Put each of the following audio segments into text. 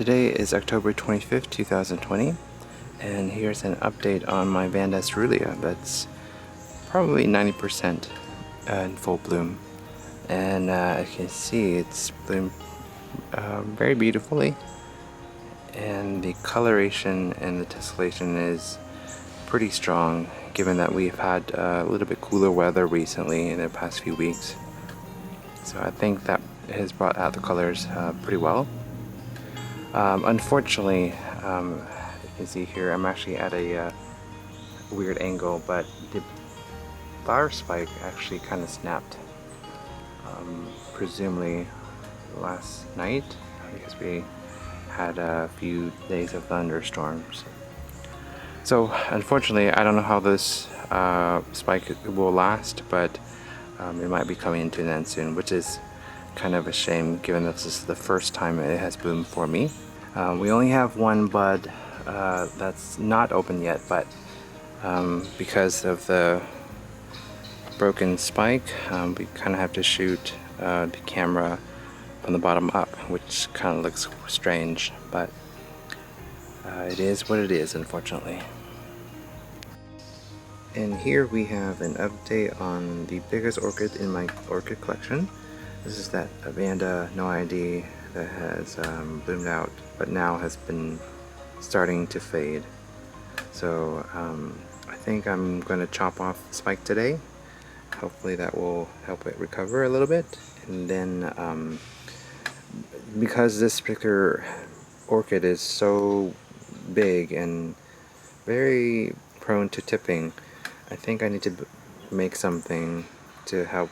Today is October 25th, 2020, and here's an update on my Vanda cerulean that's probably 90% in full bloom. And as you can see, it's bloomed very beautifully, and the coloration and the tessellation is pretty strong given that we've had a little bit cooler weather recently in the past few weeks. So I think that has brought out the colors pretty well. Unfortunately, you can see here I'm actually at a weird angle, but the flower spike actually kind of snapped, presumably last night, because we had a few days of thunderstorms. So unfortunately, I don't know how this spike will last, but it might be coming to an end soon, which is kind of a shame given that this is the first time it has bloomed for me. We only have one bud that's not open yet, but because of the broken spike, we kind of have to shoot the camera from the bottom up, which kind of looks strange, but it is what it is, unfortunately. And here we have an update on the biggest orchid in my orchid collection. This is that Vanda no ID that has bloomed out, but now has been starting to fade. So I think I'm going to chop off the spike today. Hopefully that will help it recover a little bit. And then because this particular orchid is so big and very prone to tipping, I think I need to make something to help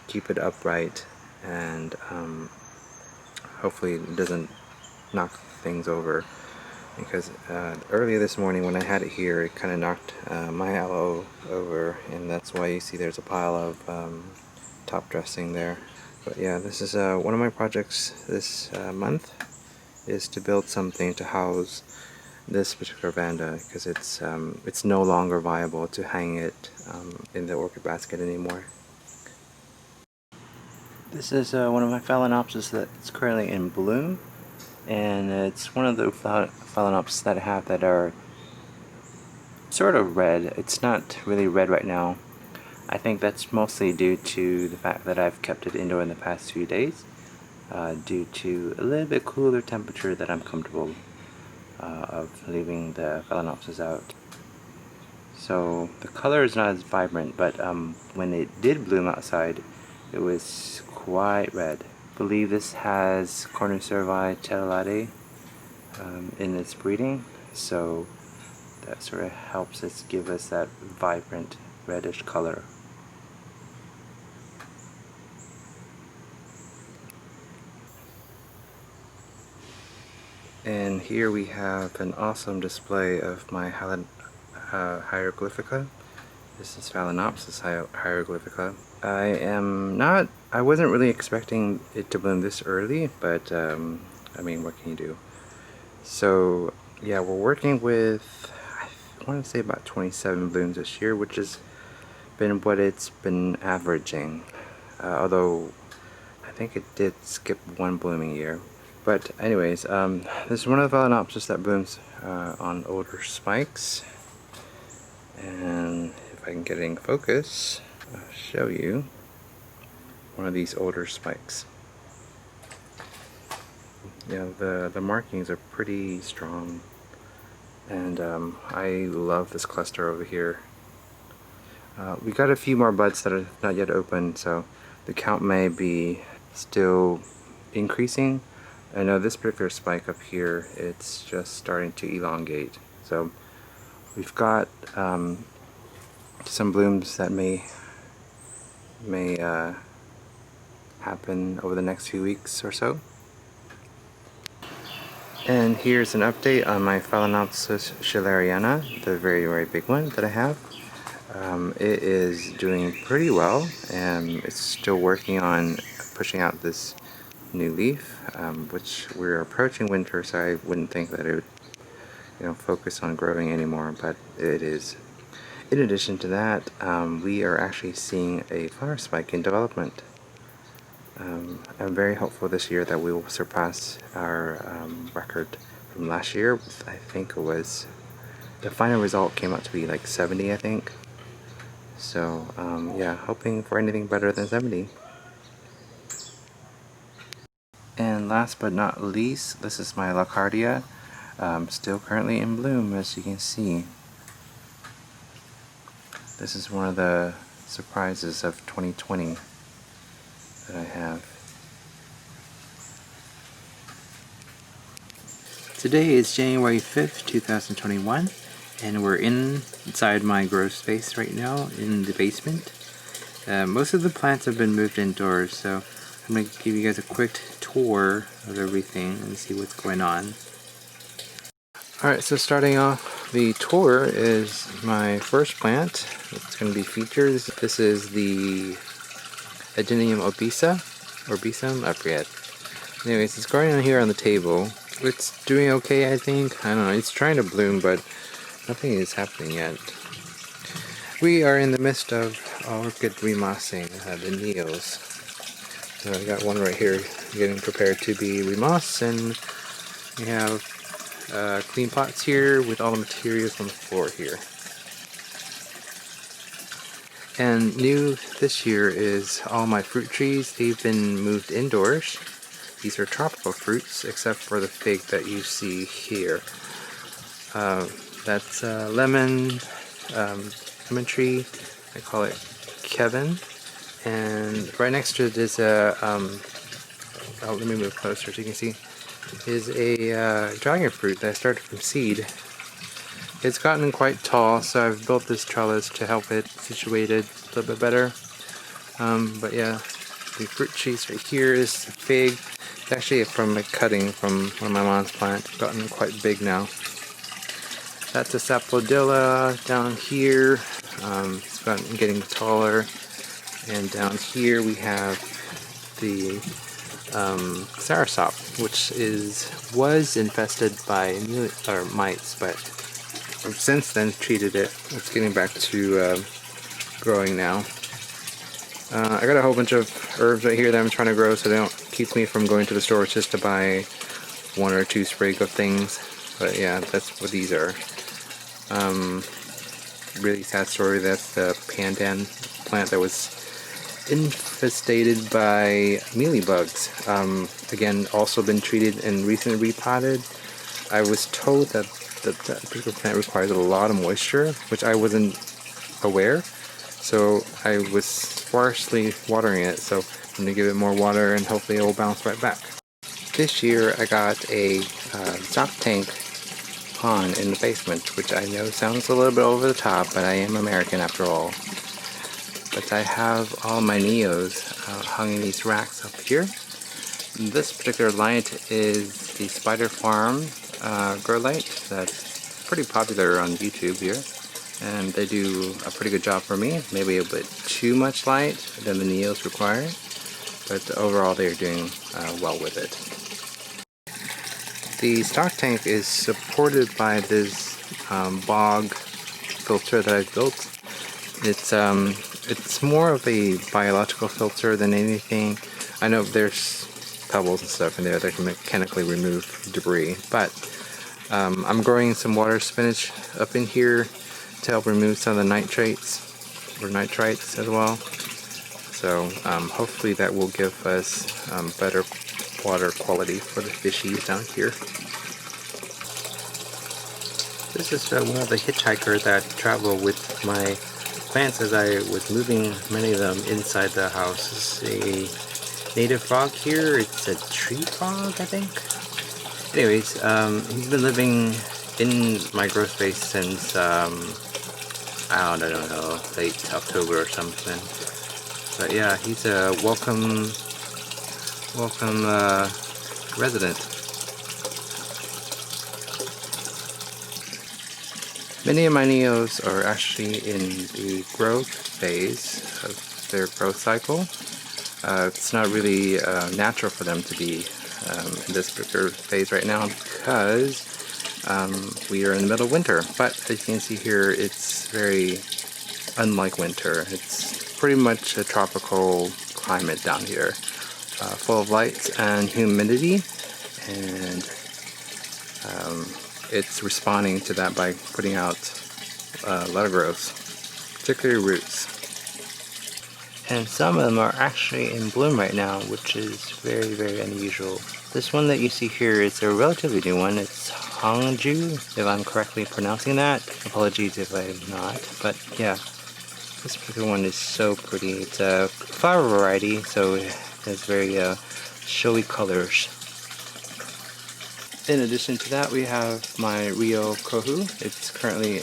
keep it upright and hopefully it doesn't knock things over, because earlier this morning when I had it here, it kind of knocked my aloe over, and that's why you see there's a pile of top dressing there. But yeah, this is one of my projects this month, is to build something to house this particular Vanda, because it's no longer viable to hang it in the orchid basket anymore. This is one of my Phalaenopsis that's currently in bloom, and it's one of the Phalaenopsis that I have that are sort of red. It's not really red right now. I think that's mostly due to the fact that I've kept it indoor in the past few days, due to a little bit cooler temperature that I'm comfortable of leaving the Phalaenopsis out. So the color is not as vibrant, but when it did bloom outside, it was quite red. I believe this has Cornucervi cellulate in its breeding, so that sort of helps us give us that vibrant reddish color. And here we have an awesome display of my hieroglyphica. This is Phalaenopsis hieroglyphica. I wasn't really expecting it to bloom this early, but I mean, what can you do? So yeah, we're working with, I want to say about 27 blooms this year, which has been what it's been averaging. Although I think it did skip one blooming year. But anyways, this is one of the Phalaenopsis that blooms on older spikes. And if I can get it in focus, I'll show you one of these older spikes. Yeah, the markings are pretty strong, and I love this cluster over here. We got a few more buds that are not yet open, so the count may be still increasing. I know this particular spike up here, it's just starting to elongate. So we've got some blooms that may happen over the next few weeks or so. And here's an update on my Phalaenopsis schilleriana, the very, very big one that I have. It is doing pretty well, and it's still working on pushing out this new leaf, which we're approaching winter, so I wouldn't think that it would focus on growing anymore, but it is. In addition to that, we are actually seeing a flower spike in development. I'm very hopeful this year that we will surpass our record from last year. I think it was, the final result came out to be like 70, I think. So yeah, hoping for anything better than 70. And last but not least, this is my Lockardia, still currently in bloom, as you can see. This is one of the surprises of 2020 that I have. Today is January 5th, 2021, and we're inside my grow space right now in the basement. Most of the plants have been moved indoors, so I'm going to give you guys a quick tour of everything and see what's going on. Alright, so starting off the tour is my first plant. It's going to be featured. This is the Adenium obesum, I forget. Anyways, it's growing on here on the table. It's doing okay, I think. I don't know, it's trying to bloom, but nothing is happening yet. We are in the midst of orchid remossing, the neos. So I got one right here getting prepared to be remossed, and we have clean pots here with all the materials on the floor here. And new this year is all my fruit trees. They've been moved indoors. These are tropical fruits, except for the fig that you see here. That's lemon tree. I call it Kevin. And right next to it is a, let me move closer so you can see, is a dragon fruit that started from seed. It's gotten quite tall, so I've built this trellis to help it situated a little bit better. But yeah, the fruit trees right here is a fig. It's actually from a cutting from one of my mom's plants. It's gotten quite big now. That's a sapodilla down here. It's getting taller. And down here we have the sarasop, which was infested by mites, but since then treated it. It's getting back to growing now. I got a whole bunch of herbs right here that I'm trying to grow, so they don't keep me from going to the store just to buy one or two sprig of things. But yeah, that's what these are. Really sad story. That's the pandan plant that was infested by mealybugs. Again, also been treated and recently repotted. I was told that that particular plant requires a lot of moisture, which I wasn't aware. So I was sparsely watering it, so I'm going to give it more water and hopefully it will bounce right back. This year I got a stock tank pond in the basement, which I know sounds a little bit over the top, but I am American after all. But I have all my neos hung in these racks up here. This particular light is the Spider Farm grow light that's pretty popular on YouTube here. And they do a pretty good job for me. Maybe a bit too much light than the neos require, but overall they're doing well with it. The stock tank is supported by this bog filter that I've built. It's more of a biological filter than anything. I know there's pebbles and stuff in there that can mechanically remove debris, but I'm growing some water spinach up in here to help remove some of the nitrates or nitrites as well. So hopefully that will give us better water quality for the fishies down here. This is one of the hitchhikers that travel with my plants as I was moving many of them inside the house. This is a native frog here. It's a tree frog, I think. Anyways, he's been living in my grow space since I don't know, late October or something. But yeah, he's a welcome resident. Many of my neos are actually in the growth phase of their growth cycle. It's not really natural for them to be in this particular phase right now because we are in the middle of winter. But as you can see here, it's very unlike winter. It's pretty much a tropical climate down here. full of light and humidity, and it's responding to that by putting out a lot of growth, particularly roots. And some of them are actually in bloom right now, which is very, very unusual. This one that you see here is a relatively new one. It's Hongju, if I'm correctly pronouncing that. Apologies if I'm not, but yeah. This particular one is so pretty. It's a flower variety, so it has very showy colors. In addition to that, we have my Rio Kohu. It's currently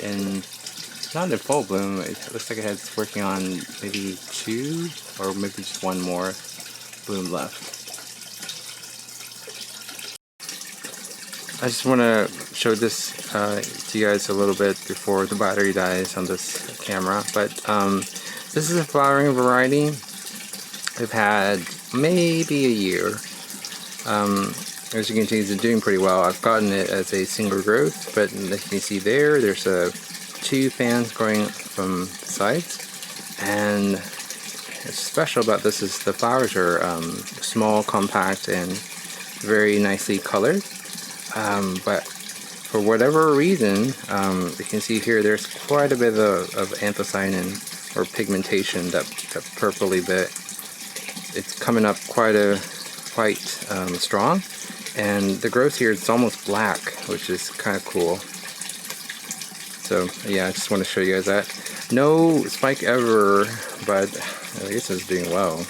not in full bloom. It looks like it's working on maybe 2 or maybe just 1 more bloom left. I just want to show this to you guys a little bit before the battery dies on this camera. But this is a flowering variety. I've had maybe a year. As you can see, it's doing pretty well. I've gotten it as a single growth, but as you can see there's 2 fans growing from the sides. And what's special about this is the flowers are small, compact, and very nicely colored. But for whatever reason, you can see here there's quite a bit of anthocyanin or pigmentation, that purpley bit. It's coming up quite strong, and the growth here is almost black, which is kind of cool. So yeah, I just want to show you guys that. No spike ever, but I guess it's doing well.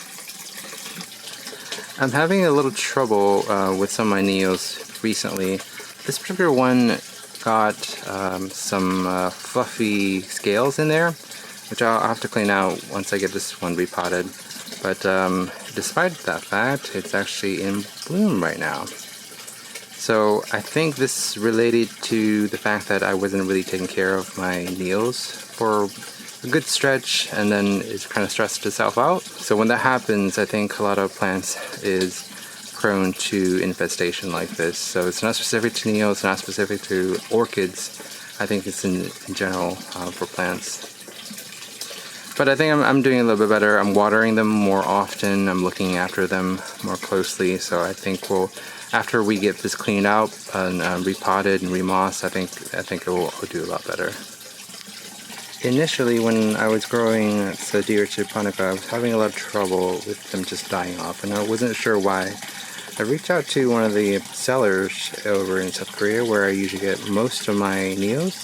I'm having a little trouble with some of my Neos recently. This particular one got some fluffy scales in there, which I'll have to clean out once I get this one repotted. But despite that fact, it's actually in bloom right now. So I think this is related to the fact that I wasn't really taking care of my Neos for a good stretch, and then it's kind of stressed itself out. So when that happens, I think a lot of plants is prone to infestation like this. So it's not specific to Neos, not specific to orchids. I think it's in general for plants. But I think I'm doing a little bit better. I'm watering them more often. I'm looking after them more closely. So I think after we get this cleaned out and repotted and remossed, I think it will do a lot better. Initially, when I was growing Sadia japonica, I was having a lot of trouble with them just dying off, and I wasn't sure why. I reached out to one of the sellers over in South Korea, where I usually get most of my Neos.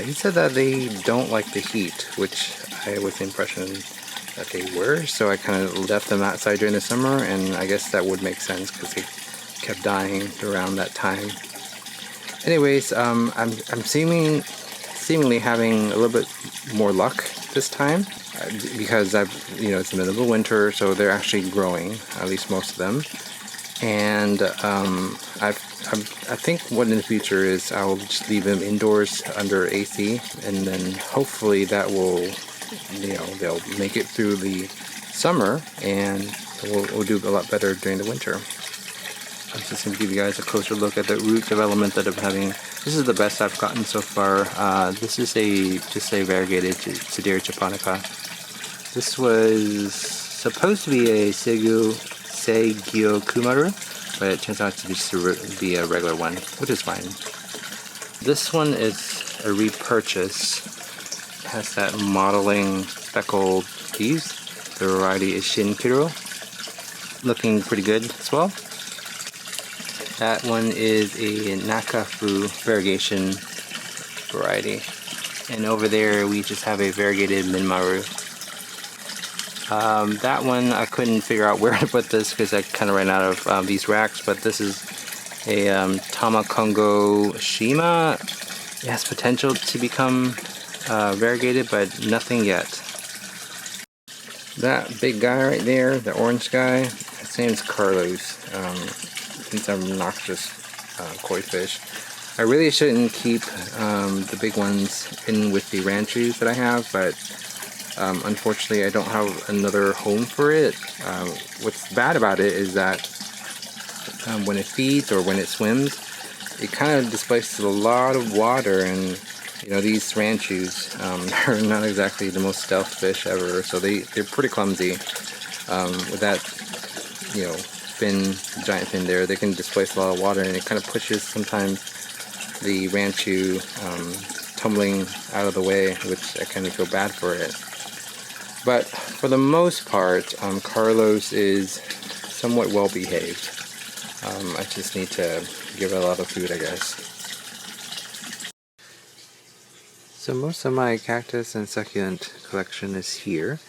He said that they don't like the heat, which I was the impression that they were, so I kind of left them outside during the summer, and I guess that would make sense because they kept dying around that time. Anyways, I'm seemingly having a little bit more luck this time because it's the middle of winter, so they're actually growing, at least most of them. And I think what in the future is I'll just leave them indoors under AC, and then hopefully that will, they'll make it through the summer, and we'll do a lot better during the winter. I'm just going to give you guys a closer look at the root development that I'm having. This is the best I've gotten so far. This is just a variegated Sadia japonica. This was supposed to be a Seigyo Kumaru, but it turns out to just be a regular one, which is fine. This one is a repurchase. It has that modeling speckled leaves. The variety is Shinkiro. Looking pretty good as well. That one is a Nakafu variegation variety. And over there we just have a variegated Minmaru. That one I couldn't figure out where to put this because I kind of ran out of these racks, but this is a Tamakongo Shima. It has potential to become variegated, but nothing yet. That big guy right there, the orange guy, his name's Carlos. He's an obnoxious koi fish. I really shouldn't keep the big ones in with the ranchus that I have, but unfortunately I don't have another home for it. What's bad about it is that when it feeds or when it swims, it kind of displaces a lot of water, and these ranchus are not exactly the most stealth fish ever, so they're pretty clumsy. With that giant fin there, they can displace a lot of water, and it kind of pushes sometimes the ranchu tumbling out of the way, which I kind of feel bad for it. But for the most part, Carlos is somewhat well behaved. I just need to give it a lot of food, I guess. So most of my cactus and succulent collection is here.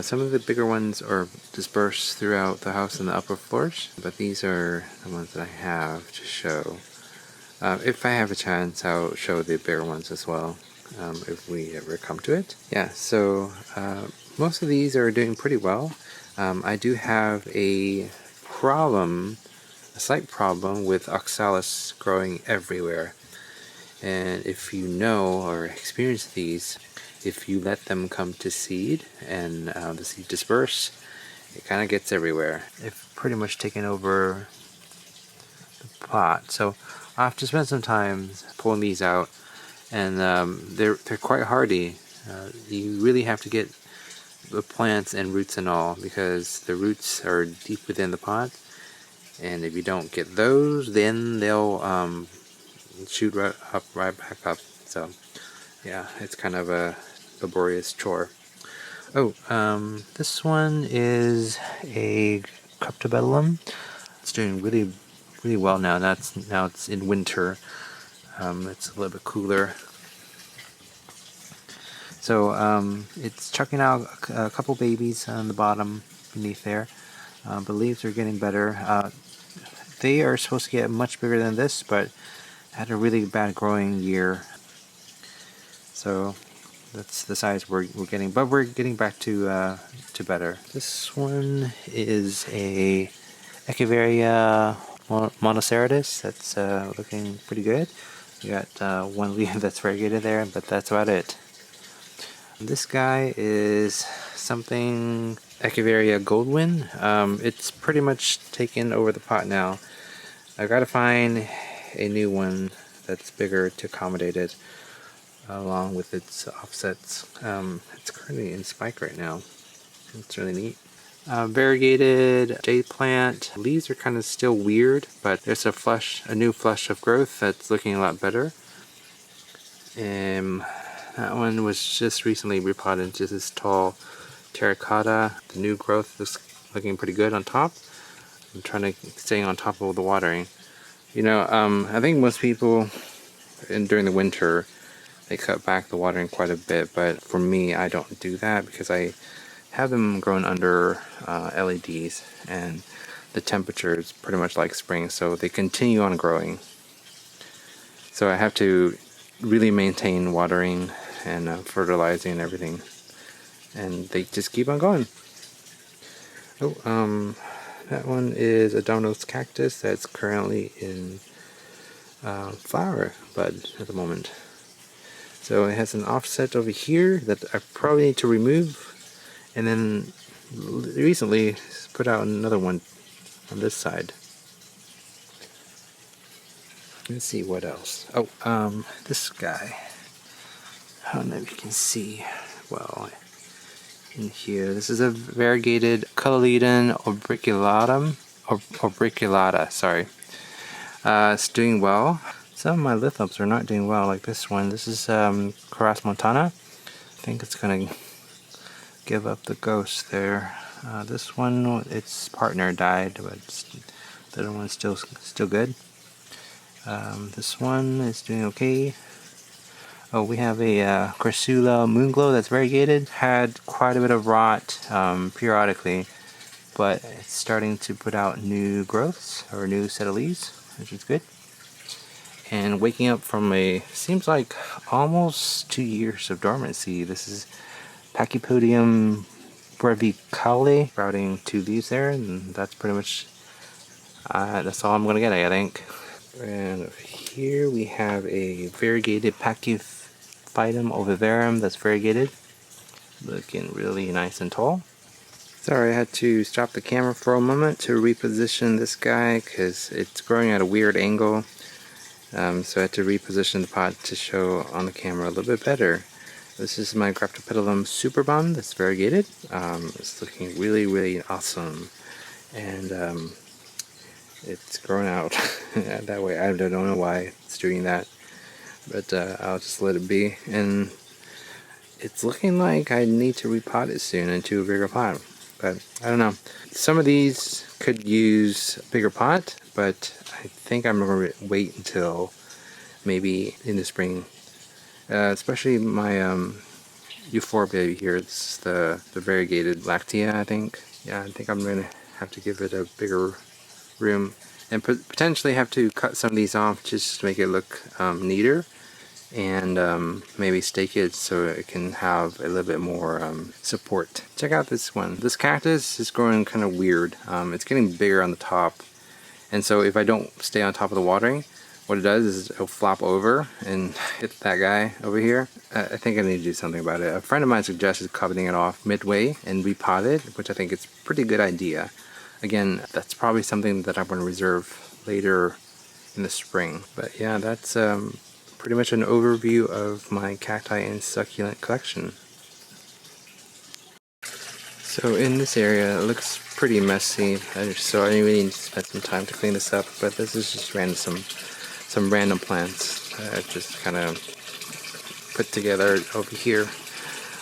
Some of the bigger ones are dispersed throughout the house in the upper floors, but these are the ones that I have to show. If I have a chance, I'll show the bigger ones as well, if we ever come to it. Yeah, so most of these are doing pretty well. I do have a slight problem with oxalis growing everywhere. And if you know or experience these, if you let them come to seed and the seed disperse, it kind of gets everywhere. It's pretty much taken over the pot. So I have to spend some time pulling these out, and they're quite hardy. You really have to get the plants and roots and all, because the roots are deep within the pot, and if you don't get those, then they'll shoot right back up. So yeah, it's kind of a laborious chore. Oh, this one is a Cryptobellum. It's doing really well now. Now it's in winter. It's a little bit cooler. So it's chucking out a couple babies on the bottom beneath there. The leaves are getting better. They are supposed to get much bigger than this, but had a really bad growing year. So that's the size we're getting, but we're getting back to better. This one is a Echeveria monoceratus. That's looking pretty good. We got one leaf that's variegated there, but that's about it. This guy is something Echeveria Goldwyn. It's pretty much taken over the pot now. I've got to find a new one that's bigger to accommodate it, along with its offsets. It's currently in spike right now. It's really neat. Variegated jade plant. Leaves are kind of still weird, but there's a new flush of growth that's looking a lot better. That one was just recently repotted, just this tall terracotta. The new growth is looking pretty good on top. I'm trying to stay on top of the watering. I think most people during the winter, they cut back the watering quite a bit, but for me, I don't do that because I have them grown under LEDs, and the temperature is pretty much like spring, so they continue on growing. So I have to really maintain watering and fertilizing and everything, and they just keep on going. That one is a Domino's cactus that's currently in flower bud at the moment. So it has an offset over here that I probably need to remove, and then recently put out another one on this side. Let's see what else. This guy. I don't know if you can see well in here. This is a variegated Cotyledon obriculata, sorry. It's doing well. Some of my lithops are not doing well, like this one. This is Coras montana. I think it's gonna give up the ghost there. This one, its partner died, but the other one's still good. This one is doing okay. Oh, we have a Crassula moonglow that's variegated. Had quite a bit of rot periodically, but it's starting to put out new growths, or new set of leaves, which is good. And waking up from seems like almost 2 years of dormancy. This is Pachypodium brevicale, sprouting 2 leaves there, and that's pretty much, that's all I'm going to get, I think. And here we have a variegated Pachyphytum ovivarum that's variegated, looking really nice and tall. Sorry, I had to stop the camera for a moment to reposition this guy because it's growing at a weird angle. So I had to reposition the pot to show on the camera a little bit better. This is my Graptopedilum superbum that's variegated. It's looking really awesome. and it's grown out that way. I don't know why it's doing that, but I'll just let it be. And it's looking like I need to repot it soon into a bigger pot, but I don't know. Some of these could use a bigger pot, but I think I'm going to wait until maybe in the spring. Especially my euphorbia here. It's the variegated lactea, I think. Yeah, I think I'm going to have to give it a bigger room, and potentially have to cut some of these off just to make it look neater, and maybe stake it so it can have a little bit more support. Check out this one. This cactus is growing kind of weird. It's getting bigger on the top, and so if I don't stay on top of the watering, what it does is it'll flop over and hit that guy over here. I think I need to do something about it. A friend of mine suggested cutting it off midway and repot it, which I think is a pretty good idea. Again, that's probably something that I'm going to reserve later in the spring. But yeah, that's pretty much an overview of my cacti and succulent collection. So in this area, it looks pretty messy, so I really need to spend some time to clean this up, but this is just some random plants that I just kind of put together over here.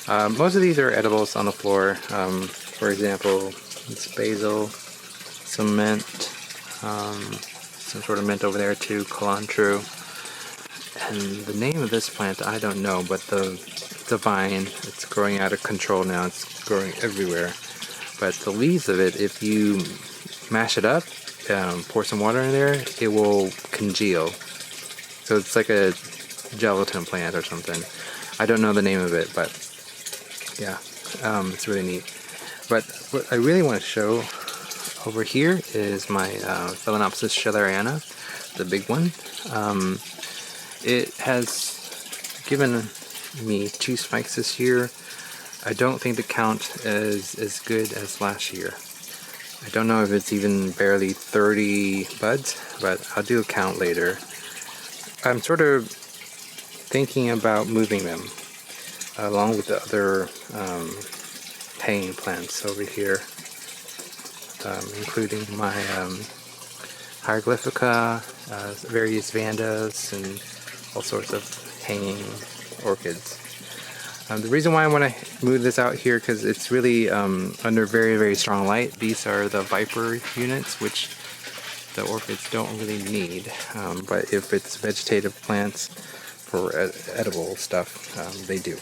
Most of these are edibles on the floor. For example, it's basil, some mint, some sort of mint over there too, cilantro. And the name of this plant I don't know, but the vine, it's growing out of control now. It's growing everywhere. But the leaves of it, if you mash it up, pour some water in there, it will congeal. So it's like a gelatin plant or something. I don't know the name of it, but yeah, it's really neat. But what I really want to show over here is my Phalaenopsis schilleriana, the big one. It has given me 2 spikes this year. I don't think the count is as good as last year. I don't know if it's even barely 30 buds, but I'll do a count later. I'm sort of thinking about moving them along with the other hanging plants over here, including my hieroglyphica, various vandas, and all sorts of hanging orchids. The reason why I want to move this out here, because it's really under very, very strong light. These are the Viper units, which the orchids don't really need, but if it's vegetative plants for edible stuff, they do.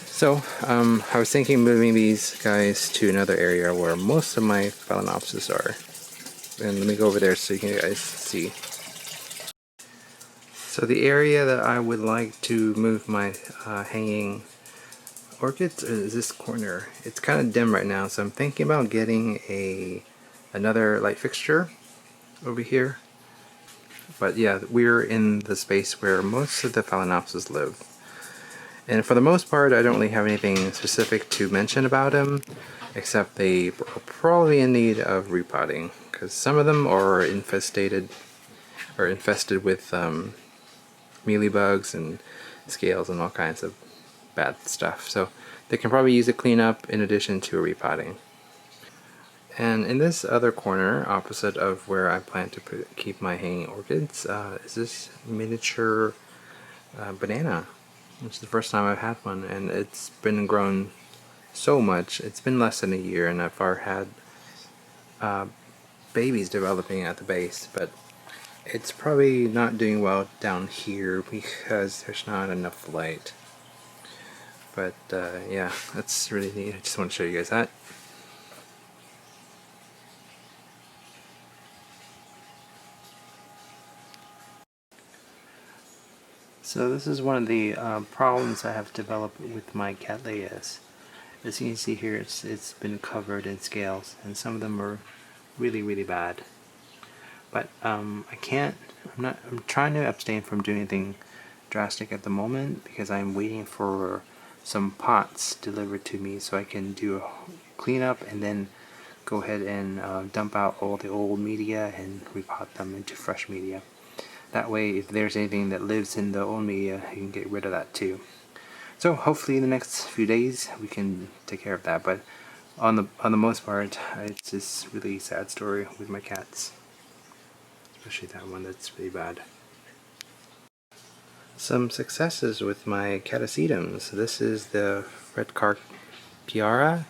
So I was thinking moving these guys to another area where most of my Phalaenopsis are. And let me go over there so you can guys see. So the area that I would like to move my hanging orchids is this corner. It's kind of dim right now, so I'm thinking about getting another light fixture over here. But yeah, we're in the space where most of the Phalaenopsis live. And for the most part, I don't really have anything specific to mention about them, except they are probably in need of repotting, because some of them are infested with mealybugs and scales and all kinds of bad stuff. So they can probably use a cleanup in addition to a repotting. And in this other corner, opposite of where I plan to keep my hanging orchids, is this miniature banana. It's the first time I've had one, and it's been grown so much. It's been less than a year, and I've already had babies developing at the base, but it's probably not doing well down here because there's not enough light. But yeah, that's really neat. I just want to show you guys that. So this is one of the problems I have developed with my Cattleyas. As you can see here, it's been covered in scales, and some of them are really, really bad. But I'm trying to abstain from doing anything drastic at the moment because I'm waiting for some pots delivered to me so I can do a cleanup and then go ahead and dump out all the old media and repot them into fresh media. That way, if there's anything that lives in the old media, you can get rid of that too. So hopefully in the next few days we can take care of that. But on the most part, it's just really sad story with my cats, especially that one that's really bad. Some successes with my catasetums. This is the red carp piara.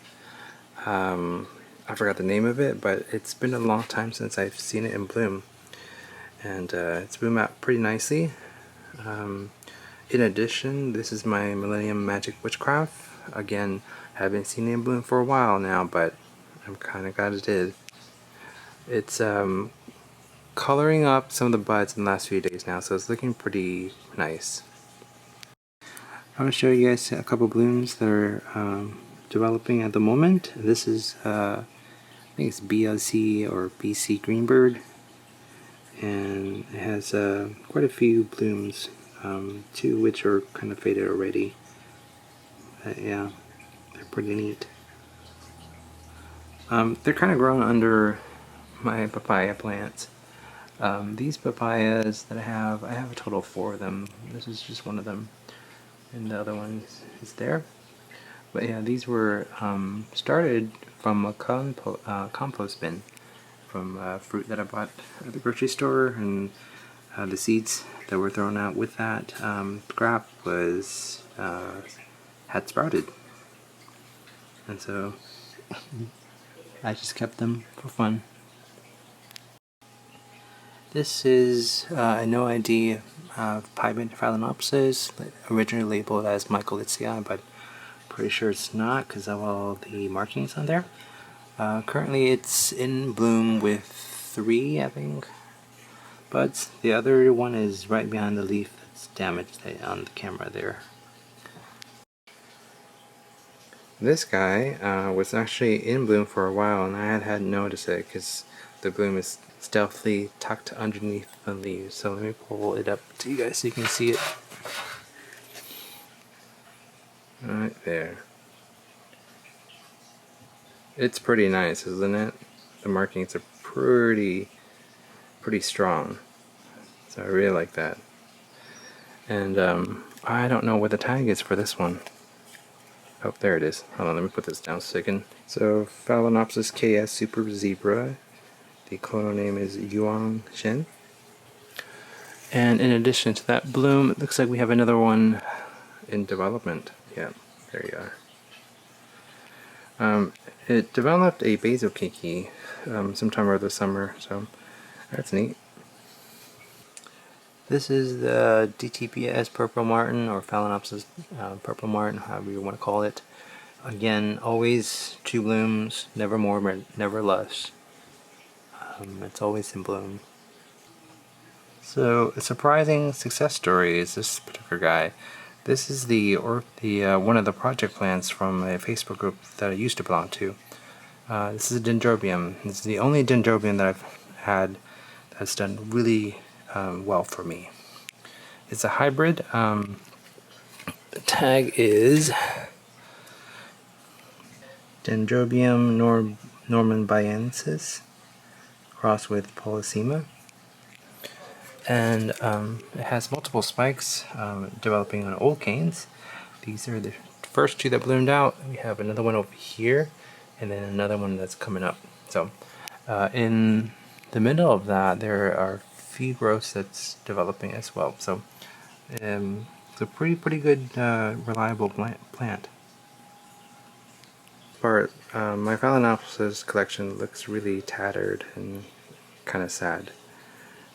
I forgot the name of it, but it's been a long time since I've seen it in bloom, and it's bloomed out pretty nicely. In addition, this is my Millennium Magic Witchcraft. Again, I haven't seen it in bloom for a while now, but I'm kind of glad it did. It's coloring up some of the buds in the last few days now, so it's looking pretty nice. I'm going to show you guys a couple blooms that are developing at the moment. This is, I think it's BLC or BC Greenbird, and it has quite a few blooms, two which are kind of faded already. Yeah, they're pretty neat. They're kind of grown under my papaya plants. These papayas that I have a total of 4 of them. This is just one of them, and the other one is there. But yeah, these were started from a compost bin from fruit that I bought at the grocery store, and the seeds that were thrown out with that scrap was had sprouted, and so I just kept them for fun. This is a no ID Pybent phalaenopsis, originally labeled as Michaelitzii, but pretty sure it's not because of all the markings on there. Currently it's in bloom with 3, I think, buds. The other one is right behind the leaf that's damaged on the camera there. This guy was actually in bloom for a while, and I hadn't noticed it because the bloom is stealthily tucked underneath the leaves. So let me pull it up to you guys so you can see it. Right there. It's pretty nice, isn't it? The markings are pretty strong. So I really like that. And I don't know what the tag is for this one. Oh, there it is. Hold on, let me put this down a second. So, Phalaenopsis KS Super Zebra. The clonal name is Yuan Shen. And in addition to that bloom, it looks like we have another one in development. Yeah, there you are. It developed a basil keiki sometime over the summer, so that's neat. This is the DTPS Purple Martin, or Phalaenopsis Purple Martin, however you want to call it. Again, always 2 blooms, never more, never less. It's always in bloom. So, a surprising success story is this particular guy. This is the one of the project plants from a Facebook group that I used to belong to. This is a dendrobium. This is the only dendrobium that I've had that's done really well for me. It's a hybrid. The tag is Dendrobium normanbiensis crossed with Polysema. And it has multiple spikes developing on old canes. These are the first 2 that bloomed out. We have another one over here, and then another one that's coming up. So in the middle of that, there are a few growths that's developing as well. So it's a pretty good, reliable plant. My Phalaenopsis collection looks really tattered and kind of sad.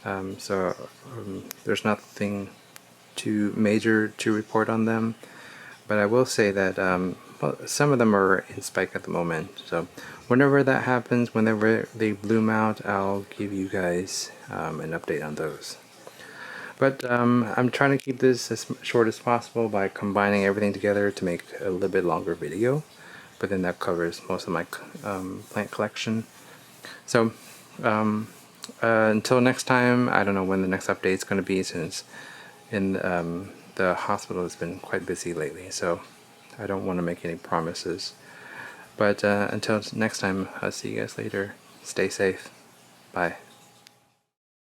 There's nothing too major to report on them, but I will say that well, some of them are in spike at the moment. So whenever that happens, whenever they bloom out, I'll give you guys an update on those. But I'm trying to keep this as short as possible by combining everything together to make a little bit longer video. But then that covers most of my plant collection. So until next time, I don't know when the next update is going to be, since the hospital has been quite busy lately, so I don't want to make any promises. But until next time, I'll see you guys later. Stay safe. Bye.